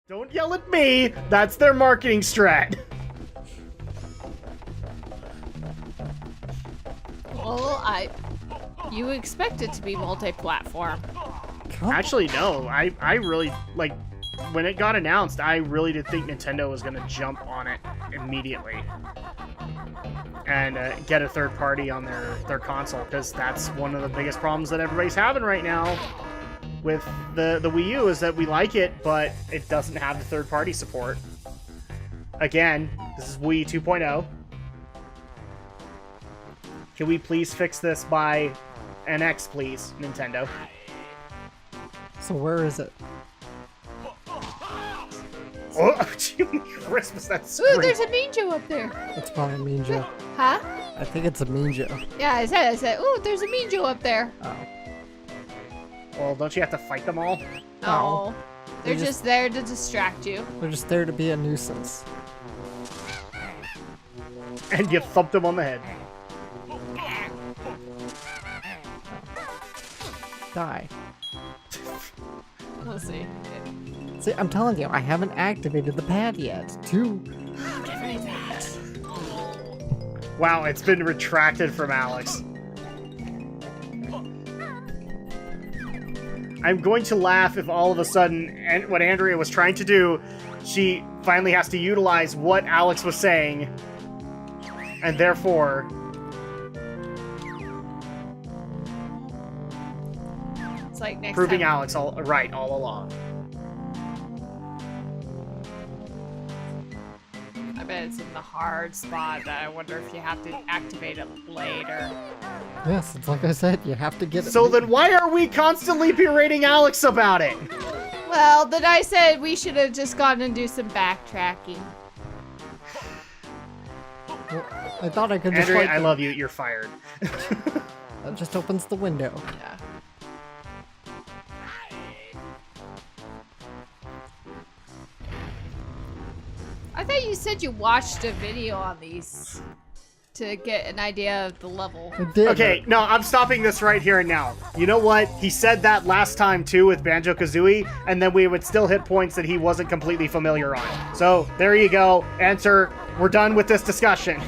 Don't yell at me. That's their marketing strat. Well, you expect it to be multi-platform. Actually, no. I really, like, when it got announced, I really did think Nintendo was going to jump on it immediately. And get a third party on their console, because that's one of the biggest problems that everybody's having right now with the Wii U, is that we like it, but it doesn't have the third party support. Again, this is Wii 2.0. Can we please fix this by NX, please, Nintendo? So where is it? Oh, Jiminy Christmas, that's Ooh, there's a Mean Joe up there. That's probably a Mean Joe. Huh? I think it's a Mean Joe. Yeah, I said, ooh, there's a Mean Joe up there. Oh. Well, don't you have to fight them all? Oh. They're just there to distract you. They're just there to be a nuisance. And you thumped them on the head. Die. We'll see. See, I'm telling you, I haven't activated the pad yet. Wow, it's been retracted from Alex. I'm going to laugh if all of a sudden, and what Andrea was trying to do, she finally has to utilize what Alex was saying, and therefore... It's like next proving time. Alex right all along. I bet it's in the hard spot that I wonder if you have to activate it later. Yes, it's like I said, you have to get it. So then why are we constantly berating Alex about it? Well, then I said we should have just gone and do some backtracking. Well, I thought I could just Andrea, like I love you. You're fired. That just opens the window. Yeah. I thought you said you watched a video on these to get an idea of the level. I did. Okay, no, I'm stopping this right here and now. You know what? He said that last time too with Banjo Kazooie, and then we would still hit points that he wasn't completely familiar on. So there you go. Answer. We're done with this discussion.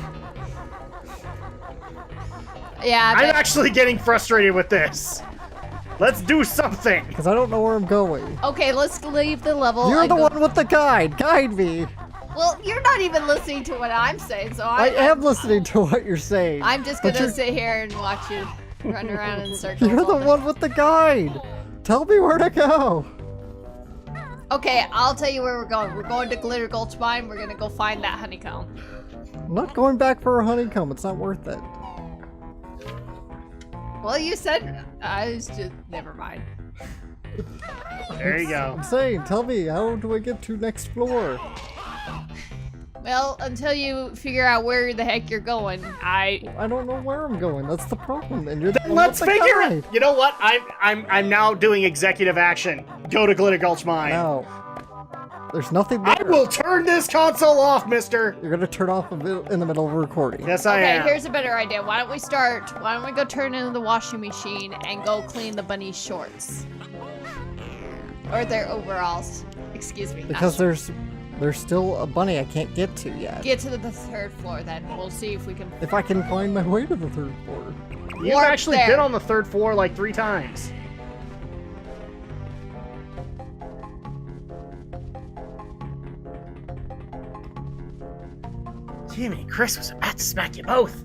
Yeah, I'm actually getting frustrated with this. Let's do something. Because I don't know where I'm going. okay, let's leave the level. You're and the go- one with the guide. Guide me. Well, you're not even listening to what I'm saying, so I am listening to what you're saying. I'm just but gonna you're- sit here and watch you run around in circles. You're the all day. one with the guide. Tell me where to go. Okay, I'll tell you where we're going. We're going to Glitter Gulch Mine. We're gonna go find that honeycomb. I'm not going back for a honeycomb. It's not worth it. Well, you said I was just never mind. There you go. I'm saying, tell me, how do I get to next floor? Well, until you figure out where the heck you're going, I don't know where I'm going. That's the problem. And you're the Then one let's with the figure guide. it. You know what? I'm now doing executive action. Go to Glitter Gulch Mine. No. There's nothing there. I will turn this console off, mister. You're gonna turn off in the middle of a recording. Yes, I okay, am. here's a better idea. Why don't we go turn into the washing machine and go clean the bunny's shorts? Or their overalls. Excuse me. not Because there's still a bunny I can't get to yet. Get to the third floor then. We'll see if we can. If I can find my way to the third floor. You've Warp actually there. been on the third floor like 3 times. Jiminy Christmas, I'm about to smack you both.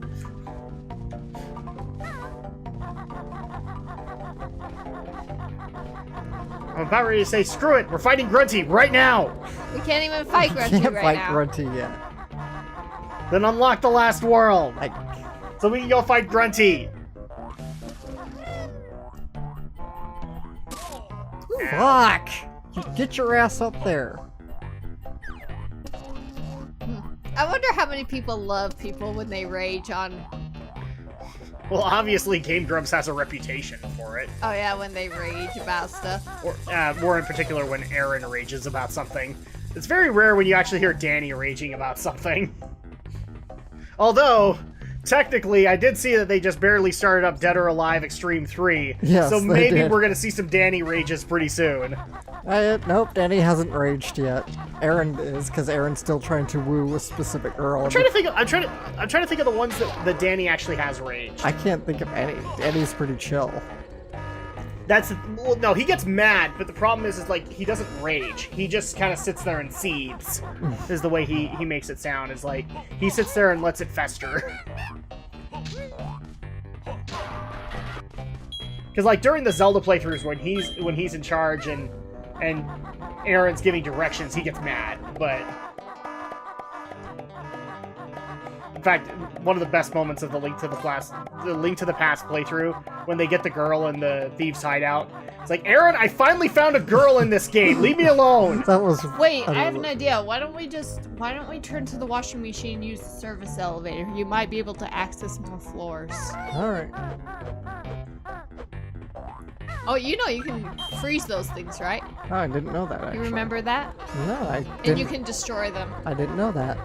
I'm about ready to say, screw it, we're fighting Grunty right now. We can't even fight I Grunty can't right fight now. Grunty yet. Then unlock the last world. I, So we can go fight Grunty. fuck! Get your ass up there. I wonder how many people love people when they rage on. Well, obviously Game Grumps has a reputation for it. Oh yeah, when they rage about stuff. Or more in particular when Aaron rages about something. It's very rare when you actually hear Danny raging about something. Although, technically, I did see that they just barely started up Dead or Alive Extreme 3. Yes, so they maybe did. we're gonna see some Danny rages pretty soon. Nope, Danny hasn't raged yet. Aaron is, because Aaron's still trying to woo a specific girl. I'm trying to think of the ones that Danny actually has raged. I can't think of any. Danny's pretty chill. Well, no, he gets mad, but the problem is like he doesn't rage. He just kind of sits there and seethes. Is the way he makes it sound. Is like he sits there and lets it fester. Because like during the Zelda playthroughs when he's in charge and Aaron's giving directions, he gets mad. But in fact, one of the best moments of the Link to the Past playthrough, when they get the girl in the thieves' hideout, it's like, Aaron, I finally found a girl in this game. Leave me alone. That was. Wait, I have an idea. Why don't we turn to the washing machine and use the service elevator? You might be able to access more floors. All right. Oh, you know you can freeze those things, right? Oh, I didn't know that. Actually. You remember that? No, I didn't. And you can destroy them. I didn't know that.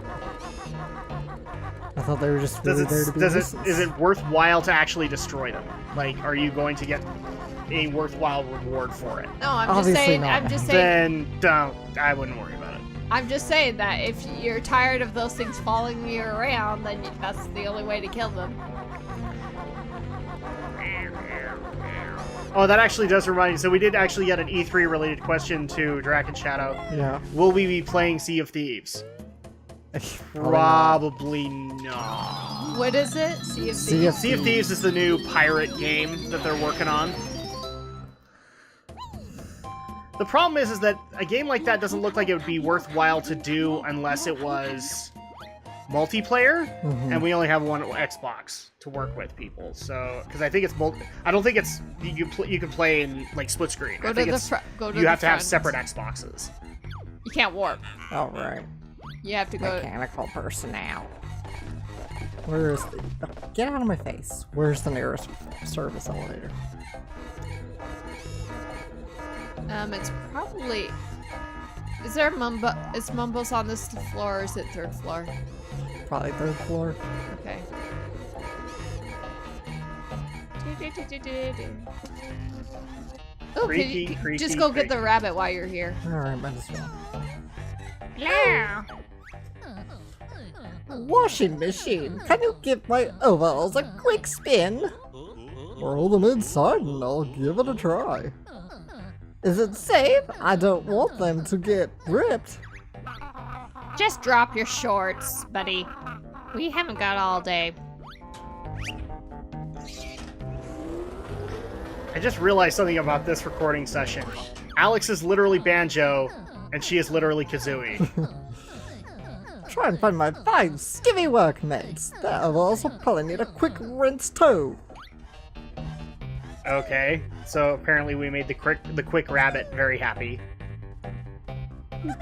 I thought they were just really there to be is it worthwhile to actually destroy them? Like, are you going to get a worthwhile reward for it? No, I'm Obviously just saying. not. I'm just saying. Then don't. I wouldn't worry about it. I'm just saying that if you're tired of those things following you around, then that's the only way to kill them. Oh, that actually does remind me. So we did actually get an E3 related question to Drak and Shadow. Yeah. Will we be playing Sea of Thieves? Probably not. What is it? Sea of Sea Thieves? of Sea of Thieves is the new pirate game that they're working on. The problem is that a game like that doesn't look like it would be worthwhile to do unless it was multiplayer, and we only have one Xbox to work with people. So, because I think it's I don't think it's you can play in like split screen. I think you have to have separate Xboxes. You can't warp. All right. You have to go. Mechanical personnel. Where is the... Get out of my face. Where's the nearest service elevator? It's probably. Is there Mumbo? Is Mumbo's on this floor or is it third floor? Probably third floor. Okay. Oh, Creaky, just go get creaky. the rabbit while you're here. Alright, might as well. Yeah. Washing machine, can you give my overalls a quick spin? Roll them inside and I'll give it a try. Is it safe? I don't want them to get ripped. Just drop your shorts, buddy. We haven't got all day. I just realized something about this recording session. Alex is literally Banjo, and she is literally Kazooie. Try and find my 5 skivvy workmates. Their overalls will probably need a quick rinse too. Okay, so apparently we made the quick rabbit very happy.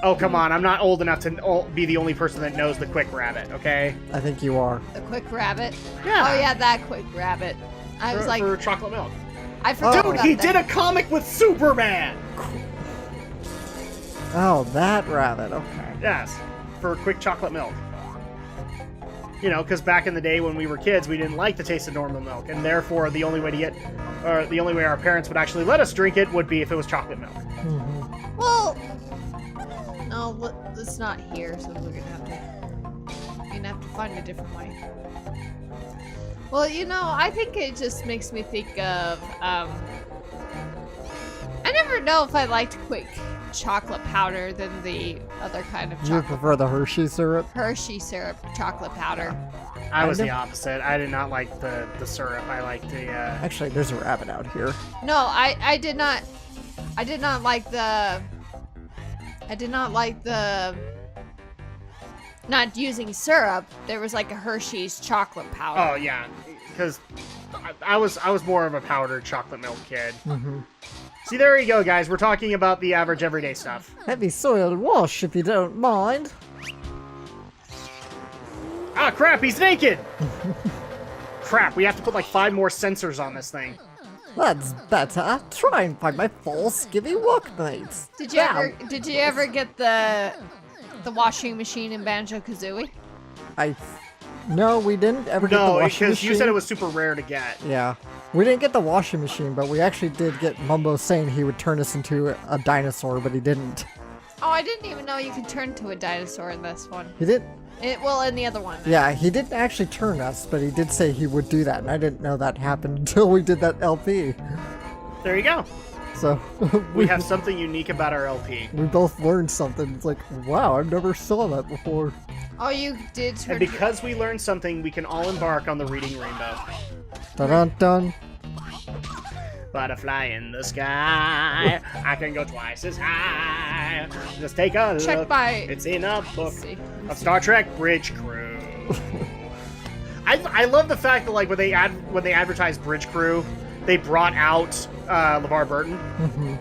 Oh, come on, I'm not old enough to be the only person that knows the quick rabbit, okay? I think you are. The quick rabbit? Yeah. Oh yeah, that quick rabbit. I was like, for chocolate milk. I forgot Dude, about he that. did a comic with Superman! Oh, that rabbit, okay. Yes, for quick chocolate milk. You know, because back in the day when we were kids, we didn't like the taste of normal milk, and therefore the only way our parents would actually let us drink it would be if it was chocolate milk. Well, no, it's not here, so we're gonna have to find a different way. Well, you know, I think it just makes me think of, I never know if I liked quick chocolate powder than the other kind of You chocolate. prefer the Hershey syrup? Hershey syrup chocolate powder. I was the opposite. I did not like the syrup. I liked the, Actually, there's a rabbit out here. No, I did not like the, not using syrup. There was like a Hershey's chocolate powder. Oh, yeah, because I was more of a powdered chocolate milk kid. See, there you go, guys. We're talking about the average everyday stuff. Heavy soiled wash, if you don't mind. Ah, crap, he's naked! Crap, we have to put like 5 more sensors on this thing. That's better. Try and find my 4 skivvy workmates. Did you ever get the washing machine in Banjo Kazooie? No, we didn't ever get the No, washing because machine. you said it was super rare to get. Yeah. We didn't get the washing machine, but we actually did get Mumbo saying he would turn us into a dinosaur, but he didn't. Oh, I didn't even know you could turn to a dinosaur in this one. He did. Well, in the other one. Yeah, he didn't actually turn us, but he did say he would do that, and I didn't know that happened until we did that LP. There you go. So We have something unique about our LP. we both learned something. It's like, wow, I've never saw that before. Oh, you did turn. And because we learned something, we can all embark on the reading rainbow. Dun dun dun. Butterfly in the sky, I can go twice as high. Just take a look. Check by. It's in a book Let's see. of Star Trek Bridge Crew. I love the fact that like when they advertised Bridge Crew, they brought out LeVar Burton.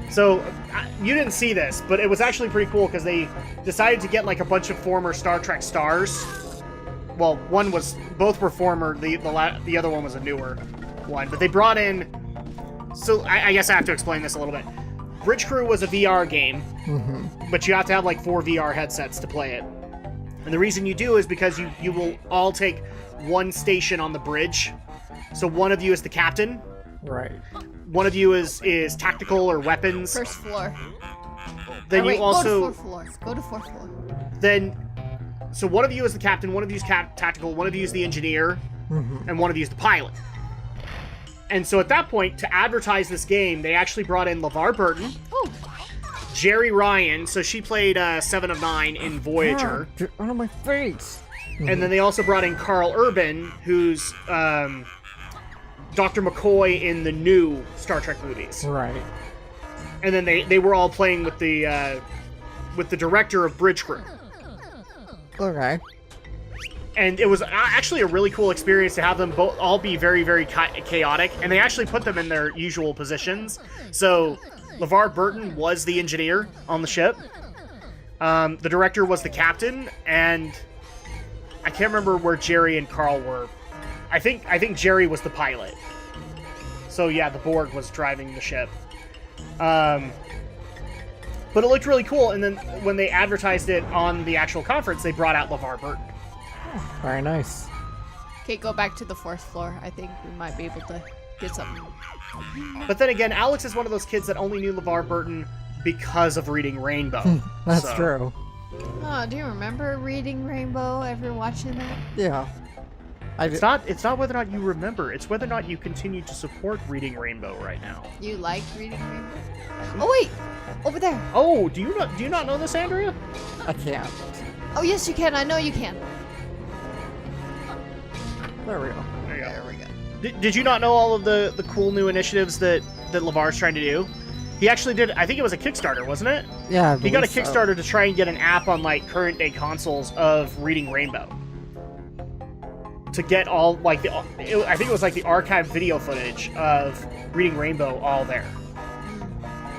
So you didn't see this, but it was actually pretty cool because they decided to get like a bunch of former Star Trek stars. Well, both were former. The other one was a newer one, but they brought in. So I guess I have to explain this a little bit. Bridge Crew was a VR game, but you have to have like 4 VR headsets to play it. And the reason you do is because you will all take one station on the bridge. So one of you is the captain. Right. One of you is tactical or weapons. First floor. Then Wait, you also go to fourth floor. Go to fourth floor. So one of you is the captain, one of you is tactical, one of you is the engineer, and one of you is the pilot. And so at that point, to advertise this game, they actually brought in LeVar Burton, Oh, Jerry Ryan, so she played 7 of 9 in Voyager, Get out of my face. and then they also brought in Carl Urban, who's Dr. McCoy in the new Star Trek movies. Right. And then they were all playing with the director of Bridge Crew. Okay. And it was actually a really cool experience to have them all be very, very chaotic. And they actually put them in their usual positions. So LeVar Burton was the engineer on the ship. The director was the captain. And I can't remember where Jerry and Carl were. I think Jerry was the pilot. So yeah, the Borg was driving the ship. But it looked really cool. And then when they advertised it on the actual conference, they brought out LeVar Burton. Very nice. okay, go back to the fourth floor. I think we might be able to get something. But then again, Alex is one of those kids that only knew LeVar Burton because of reading Rainbow. That's So, true. Oh, do you remember reading Rainbow? Ever watching that? Yeah. It's not whether or not you remember, it's whether or not you continue to support reading Rainbow right now. You like reading Rainbow? Oh wait, over there. Oh, do you not know this, Andrea? I can't. Oh yes, you can. I know you can. There we go. There you go. There we go. Did you not know all of the cool new initiatives that LeVar's trying to do? He actually did, I think it was a Kickstarter, wasn't it? Yeah, I He got a believe so. Kickstarter to try and get an app on like current day consoles of reading Rainbow. To get all like I think it was like the archived video footage of reading Rainbow all there.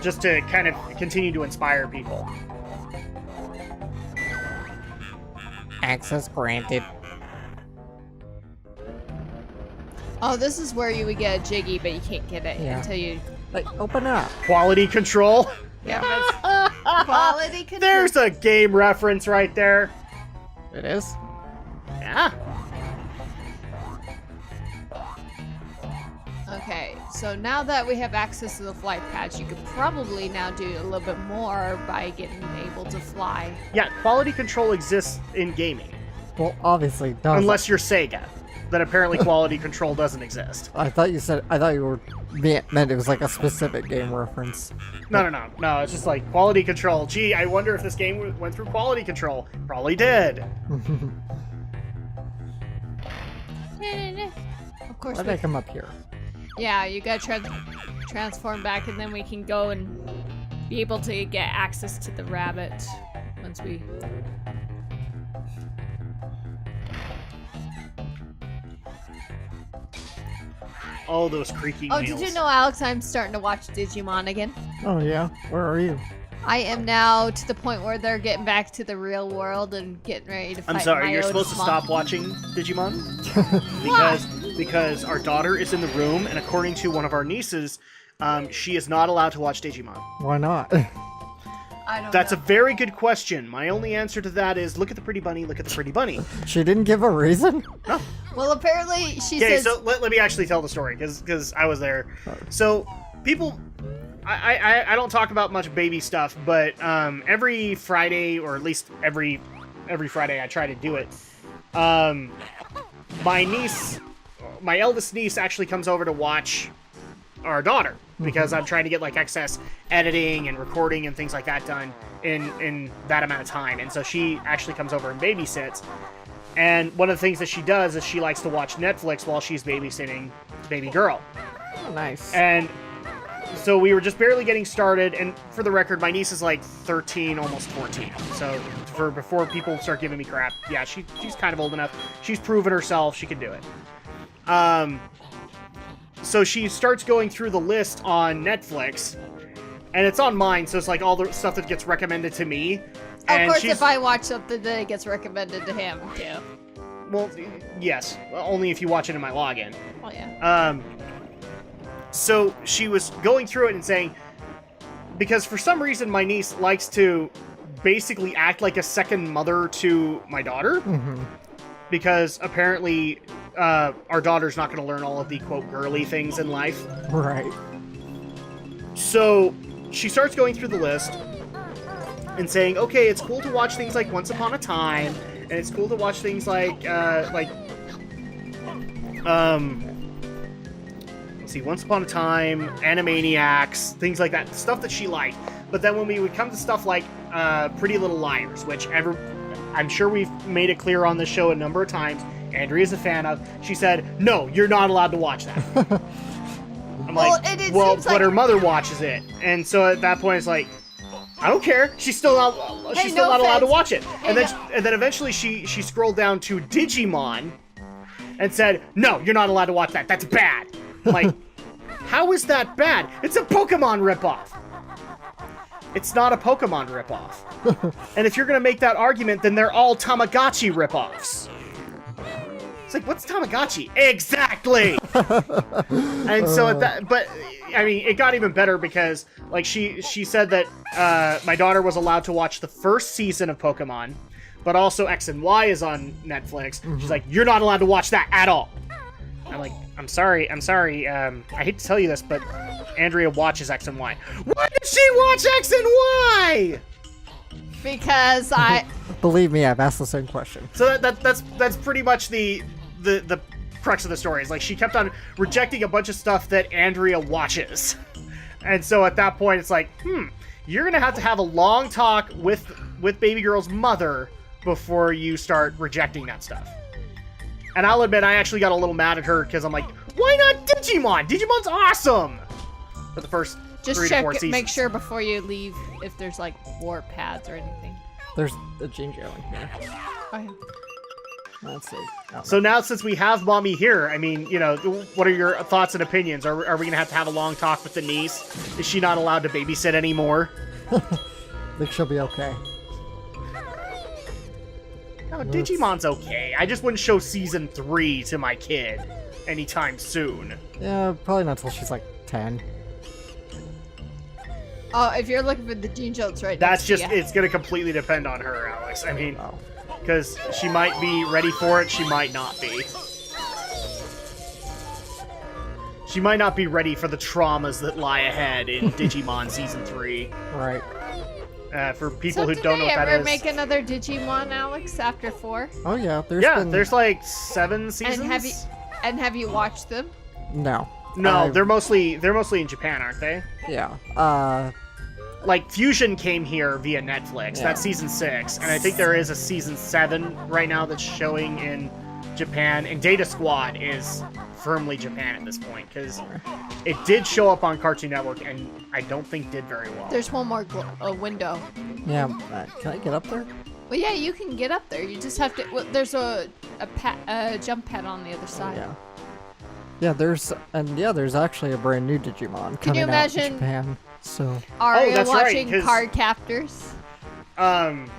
Just to kind of continue to inspire people. Access granted. Oh, this is where you would get a Jiggy, but you can't get it Yeah. until you. Like, open up. Quality control. Yeah. Quality control. There's a game reference right there. It is. Yeah. Okay, so now that we have access to the flight patch, you could probably now do a little bit more by getting able to fly. Yeah, quality control exists in gaming. Well, obviously it does. Unless you're Sega. Then apparently quality control doesn't exist. I thought you were meant it was like a specific game reference. No, it's just like quality control. Gee, I wonder if this game went through quality control. Probably did. Of course. Why did I come up here? Yeah, you gotta transform back, and then we can go and be able to get access to the rabbit once we. All those creaking Oh, wheels. did you know, Alex? I'm starting to watch Digimon again. Oh yeah, where are you? I am now to the point where they're getting back to the real world and getting ready to fight. I'm sorry, my you're own supposed to mom. stop watching Digimon? because our daughter is in the room, and according to one of our nieces, she is not allowed to watch Digimon. Why not? I don't That's know. a very good question. My only answer to that is look at the pretty bunny, look at the pretty bunny. She didn't give a reason? No. Well, apparently she Okay, says... so let me actually tell the story, because I was there. So, people... I don't talk about much baby stuff, but every Friday, or at least every Friday I try to do it, my niece, my eldest niece, actually comes over to watch our daughter, because I'm trying to get like excess editing and recording and things like that done in that amount of time. And so she actually comes over and babysits. And one of the things that she does is she likes to watch Netflix while she's babysitting baby girl. Oh, nice. And so we were just barely getting started, and for the record, my niece is like 13, almost 14. So before people start giving me crap, yeah, she's kind of old enough. She's proven herself; she can do it. So she starts going through the list on Netflix, and it's on mine, so it's like all the stuff that gets recommended to me. Of course, if I watch something, then it gets recommended to him, too. Well, yes, only if you watch it in my login. Oh, yeah. So she was going through it and saying, because for some reason my niece likes to basically act like a second mother to my daughter, because apparently our daughter's not going to learn all of the, quote, girly things in life. Right. So she starts going through the list and saying, okay, it's cool to watch things like Once Upon a Time, and it's cool to watch things like let's see, Once Upon a Time, Animaniacs, things like that, stuff that she liked. But then when we would come to stuff like Pretty Little Liars, which I'm sure we've made it clear on the show a number of times, Andrea's a fan of, she said, no, you're not allowed to watch that. I'm Well, like, it well, seems but like- her mother watches it. And so at that point, it's like, I don't care. She's still not. She's still no not allowed to offense. watch it. Hey, And then eventually she scrolled down to Digimon, and said, "No, you're not allowed to watch that. That's bad." I'm like, how is that bad? It's a Pokemon ripoff. It's not a Pokemon ripoff. And if you're gonna make that argument, then they're all Tamagotchi ripoffs. It's like, what's Tamagotchi? Exactly. And so at that, but I mean, it got even better because, like, she said that my daughter was allowed to watch the first season of Pokemon, but also X and Y is on Netflix. She's like, you're not allowed to watch that at all. I'm like, I'm sorry. I hate to tell you this, but Andrea watches X and Y. Why does she watch X and Y? Because I... Believe me, I've asked the same question. So that's pretty much the crux of the story. Is like she kept on rejecting a bunch of stuff that Andrea watches, and so at that point it's like, you're gonna have a long talk with baby girl's mother before you start rejecting that stuff. And I'll admit, I actually got a little mad at her because I'm like, why not Digimon? Digimon's awesome. For the first Just 3 check to 4 it, seasons. make sure before you leave if there's like warp pads or anything. There's a Jinjo in here. Oh, yeah. Let's see. Oh, So now, since we have Mommy here, I mean, you know, what are your thoughts and opinions? Are we going to have a long talk with the niece? Is she not allowed to babysit anymore? I think she'll be okay. No, Digimon's okay. I just wouldn't show Season 3 to my kid anytime soon. Yeah, probably not till she's like 10. Oh, if you're looking for the Gene Jolts right That's next just, to you. it's going to completely depend on her, Alex. I mean, Oh. because she might be ready for it, she might not be. She might not be ready for the traumas that lie ahead in Digimon Season 3. Right. For people So who did don't know they what that ever is. make another Digimon, Alex, after 4? Oh yeah, Yeah, been... there's like 7 seasons. And have you watched them? No. No, they're mostly in Japan, aren't they? Yeah. Like Fusion came here via Netflix. Yeah. That's season 6, and I think there is a season 7 right now that's showing in Japan. And Data Squad is firmly Japan at this point because it did show up on Cartoon Network, and I don't think did very well. There's one more window. Yeah. Can I get up there? Well, yeah, you can get up there. You just have to. Well, there's a jump pad on the other side. Yeah. Yeah, there's actually a brand new Digimon coming you out imagine- in Japan. So Aria that's right, watching 'cause- Card Captors. And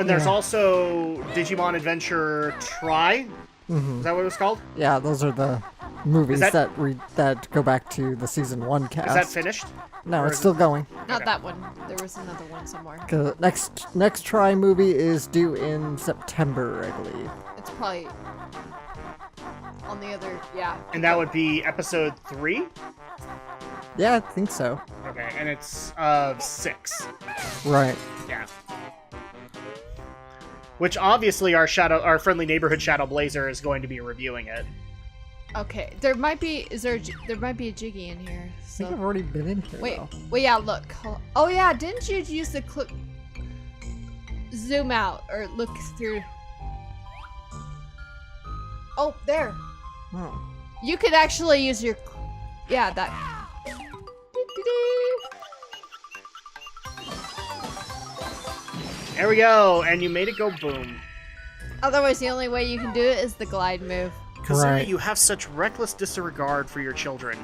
there's Yeah. also Digimon Adventure Try. mhm. Is that what it was called? yeah, those are the movies Is that go back to the season 1 cast. Is that finished? No, Or it's is still going. Not Okay. that one. There was another one somewhere. Next try movie is due in September, I believe. It's probably on the other. Yeah. And that would be episode 3? Yeah, I think so. Okay, and it's 6. Right. Yeah. Which obviously our friendly neighborhood Shadow Blazer is going to be reviewing it. Okay. There might be. There might be a Jiggy in here. I think So I've already been in here. wait. Though. Wait. Yeah. Look. Oh yeah. Didn't you use the click? Zoom out or look through. Oh, there. Oh. You could actually use your. Yeah. That. There we go, and you made it go boom. Otherwise, the only way you can do it is the glide move. Consider Right. you have such reckless disregard for your children.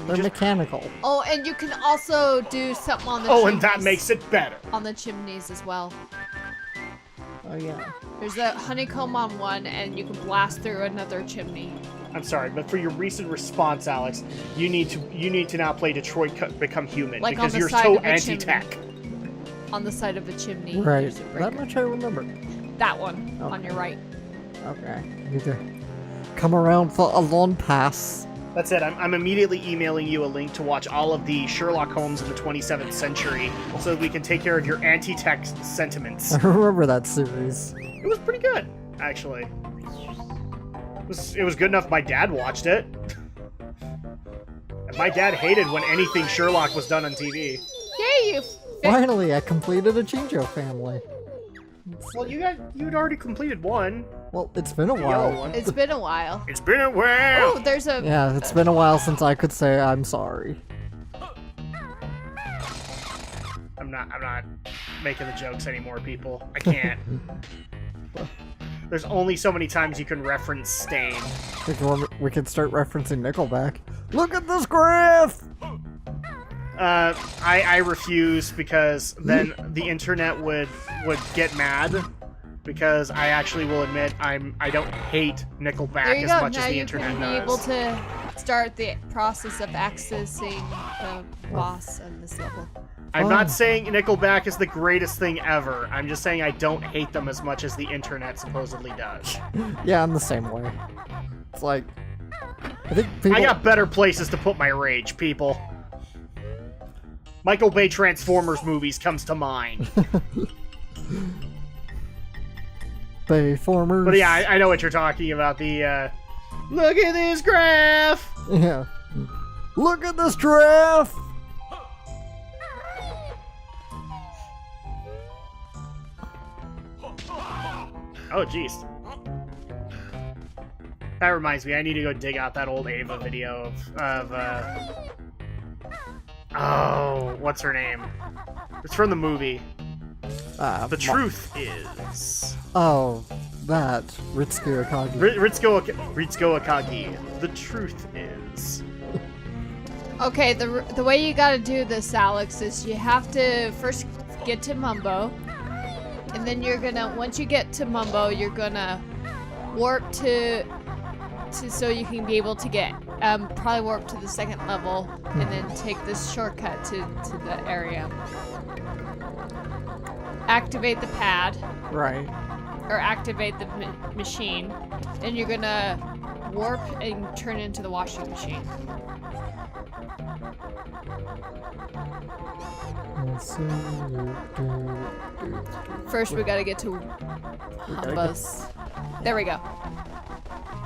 They're mechanical. Oh, and you can also do something on the Oh, chimneys. and that makes it better. On the chimneys as well. Oh yeah. There's a honeycomb on one, and you can blast through another chimney. I'm sorry, but for your recent response, Alex, you need to now play Detroit Become Human Like on because the you're side so of a anti-tech. On the side of a chimney. Right. there's a That breaker. much I remember. That one on Okay. your right. Okay. Need to come around for a lawn pass. That's it. I'm immediately emailing you a link to watch all of the Sherlock Holmes in the 27th century so that we can take care of your anti-tech sentiments. I remember that series. It was pretty good, actually. It was good enough my dad watched it. And my dad hated when anything Sherlock was done on TV. Yay, you! Finally, I completed a Chinjo family. Well, you'd already completed one. Well, it's been a The yellow while. one. It's been a while. It's been a while. Oh, there's a. Yeah, it's been a while since I could say I'm sorry. I'm not making the jokes anymore, people. I can't. There's only so many times you can reference Stain. We can start referencing Nickelback. Look at this graph! I refuse because then the internet would get mad. Because I actually will admit I don't hate Nickelback There you as go. much Now as the you internet can be able does. to start the process of accessing the boss on this level. I'm Oh. not saying Nickelback is the greatest thing ever. I'm just saying I don't hate them as much as the internet supposedly does. Yeah, I'm the same way. It's like, I think people. I got better places to put my rage, people. Michael Bay Transformers movies comes to mind. Bayformers. But yeah, I know what you're talking about. The, look at this graph! Yeah. Look at this giraffe! Oh, jeez. That reminds me, I need to go dig out that old Ava video oh, what's her name? It's from the movie. The truth is... Oh, that. Ritsuko Akagi. Ritsuko Akagi. The truth is... Okay, the way you gotta do this, Alex, is you have to first get to Mumbo, and then you're gonna, once you get to Mumbo, you're gonna warp to so you can be able to get, probably warp to the second level, and then take this shortcut to the area. Activate the pad, Right. or activate the machine, then you're gonna warp and turn into the washing machine. First, we gotta get to Humba's. There we go.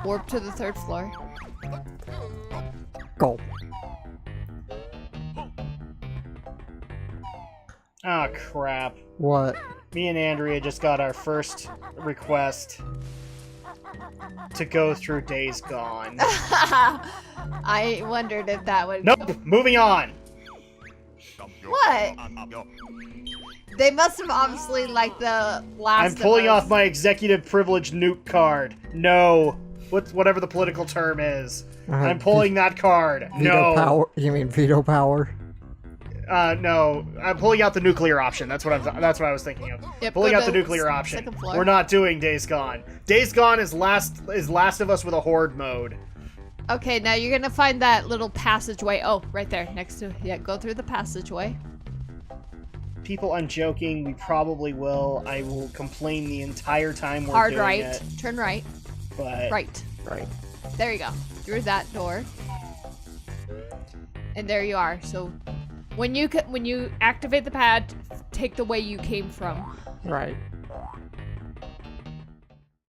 Warp to the 3rd floor. Go. Oh, crap. What? Me and Andrea just got our first request to go through Days Gone. I wondered if that would. Nope, moving on. What? They must have obviously liked the last. I'm pulling of us. off my executive privilege nuke card. No. Whatever the political term is. I'm pulling that card. Veto No. power. You mean veto power? No. I'm pulling out the nuclear option. That's what I was thinking of. Yep, Pulling go out the to nuclear option. second floor. We're not doing Days Gone. Days Gone is Last of Us with a horde mode. Okay, now you're gonna find that little passageway. Oh, right there, next to, yeah, go through the passageway. People, I'm joking. We probably will. I will complain the entire time we're Hard doing right, it. turn right, But right. Right. There you go, through that door. And there you are. So when you activate the pad, take the way you came from. Right.